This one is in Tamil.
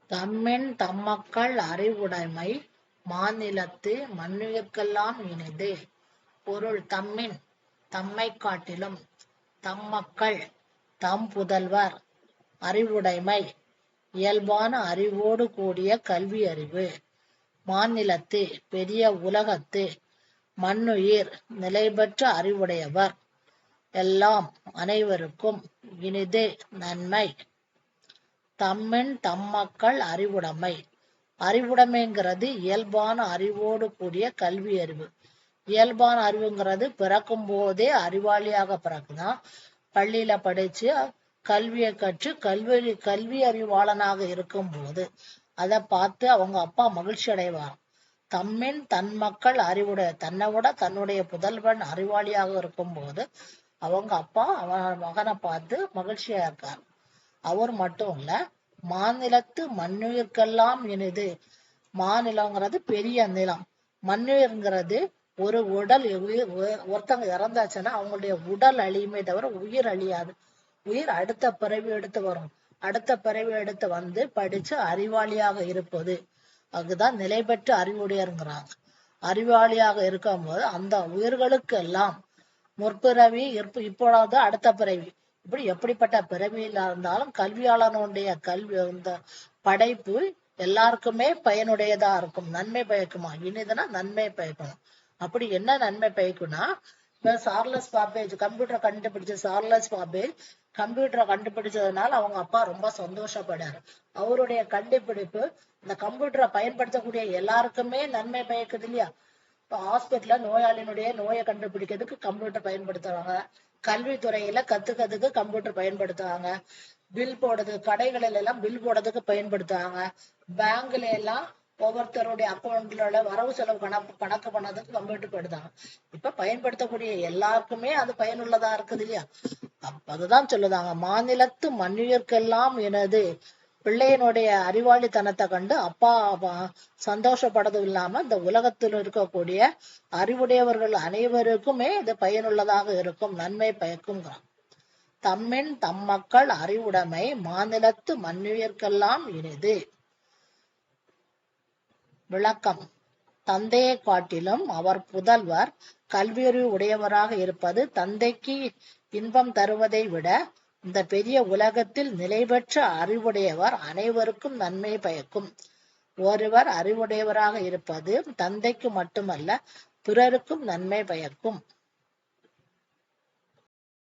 தம்மென் தம்மக்கள் அறிவுடைமை மாநிலத்து மன்னுயிர்க்கெல்லாம் இனிது. பொருள் தம்மின் தம்மைக் காட்டிலும் தம்மக்கள் தம் புதல்வர் அறிவுடைமை இயல்பான அறிவோடு கூடிய கல்வி அறிவு மாநிலத்து பெரிய உலகத்து மன்னுயிர் நிலைபெற்ற அறிவுடையவர் எல்லாம் அனைவருக்கும் இனிது நன்மை. தம்மின் தம்மக்கள் அறிவுடைமை அறிவுடைமைங்கிறது இயல்பான அறிவோடு கூடிய கல்வி அறிவு. இயல்பான அறிவுங்கிறது பிறக்கும் போதே அறிவாளியாக பிறக்குதான். பள்ளியில படிச்சு கல்வியை கற்று கல்வி அறிவாளனாக இருக்கும் போது அதை பார்த்து அவங்க அப்பா மகிழ்ச்சி அடைவார். தம்மின் தன் மக்கள் அறிவுடைய தன்னை விட தன்னுடைய புதல்வன் அறிவாளியாக இருக்கும் போது அவங்க அப்பா அவன் மகனை பார்த்து மகிழ்ச்சியா இருக்கார். அவர் மட்டும் இல்ல, மாநிலத்து மண்ணுயிர்க்கெல்லாம் இனிது. மாநிலங்கிறது பெரிய நிலம், மண்ணுயிர்ங்கிறது ஒரு உடல். ஒருத்தங்க இறந்தாச்சுன்னா அவங்களுடைய உடல் அழியுமே தவிர உயிர் அழியாது. உயிர் அடுத்த பிறவி எடுத்து வரும். அடுத்த பிறவி எடுத்து வந்து படிச்சு அறிவாளியாக இருப்பது, அதுதான் நிலை பெற்ற அறிவுடையருங்கிறாங்க. அறிவாளியாக இருக்கும் போது அந்த உயிர்களுக்கு எல்லாம் முற்பிறவி இப்பொழுது அடுத்த பிறவி, இப்படி எப்படிப்பட்ட பிறவியில இருந்தாலும் கல்வியாளனுடைய இந்த படைப்பு எல்லாருக்குமே பயனுடையதா இருக்கும். நன்மை பயக்குமா? இனிதுன்னா நன்மை பயக்கணும். அப்படி என்ன நன்மை பயக்கும்னா, இப்ப சார்லஸ் பாப்பேஜ் கம்ப்யூட்டரை கண்டுபிடிச்ச சார்லஸ் பாப்பேஜ் கம்ப்யூட்டரை கண்டுபிடிச்சதுனால அவங்க அப்பா ரொம்ப சந்தோஷப்படாரு. அவருடைய கண்டுபிடிப்பு இந்த கம்ப்யூட்டரை பயன்படுத்தக்கூடிய எல்லாருக்குமே நன்மை பயக்குது இல்லையா? இப்ப ஹாஸ்பிட்டல்ல நோயாளியினுடைய நோயை கண்டுபிடிக்கிறதுக்கு கம்ப்யூட்டர் பயன்படுத்துறாங்க. கல்வித்துறையில கத்துக்கிறதுக்கு கம்ப்யூட்டர் பயன்படுத்துவாங்க. பில் போடுறதுக்கு, கடைகளில எல்லாம் பில் போடுறதுக்கு பயன்படுத்துவாங்க. பேங்க்ல எல்லாம் ஒவ்வொருத்தருடைய அக்கௌண்ட்ல வரவு செலவு கணக்கு பண்ணதுக்கு கம்ப்யூட்டர் போடுதாங்க. இப்ப பயன்படுத்தக்கூடிய எல்லாருக்குமே அது பயனுள்ளதா இருக்குது இல்லையா? அதுதான் சொல்லுதாங்க, மாநிலத்து மண்ணுயிர்க்கெல்லாம் எனது. பிள்ளையனுடைய அறிவாளித்தனத்தை கண்டு அப்பா சந்தோஷப்படுறது இல்லாம இந்த உலகத்தில் இருக்கக்கூடிய அறிவுடையவர்கள் அனைவருக்குமே இது பயனுள்ளதாக இருக்கும், நன்மை பயக்கும். தம்மின் தம் மக்கள் அறிவுடைமை மாநிலத்து மண்ணுயிர்க்கெல்லாம் இனிது. விளக்கம்: தந்தையை காட்டிலும் அவர் புதல்வர் கல்வியறிவு உடையவராக இருப்பது தந்தைக்கு இன்பம் தருவதை விட இந்த பெரிய உலகத்தில் நிலை பெற்ற அறிவுடையவர் அனைவருக்கும் நன்மை பயக்கும். ஒருவர் அறிவுடையவராக இருப்பது தந்தைக்கு மட்டுமல்ல பிறருக்கும் நன்மை பயக்கும்.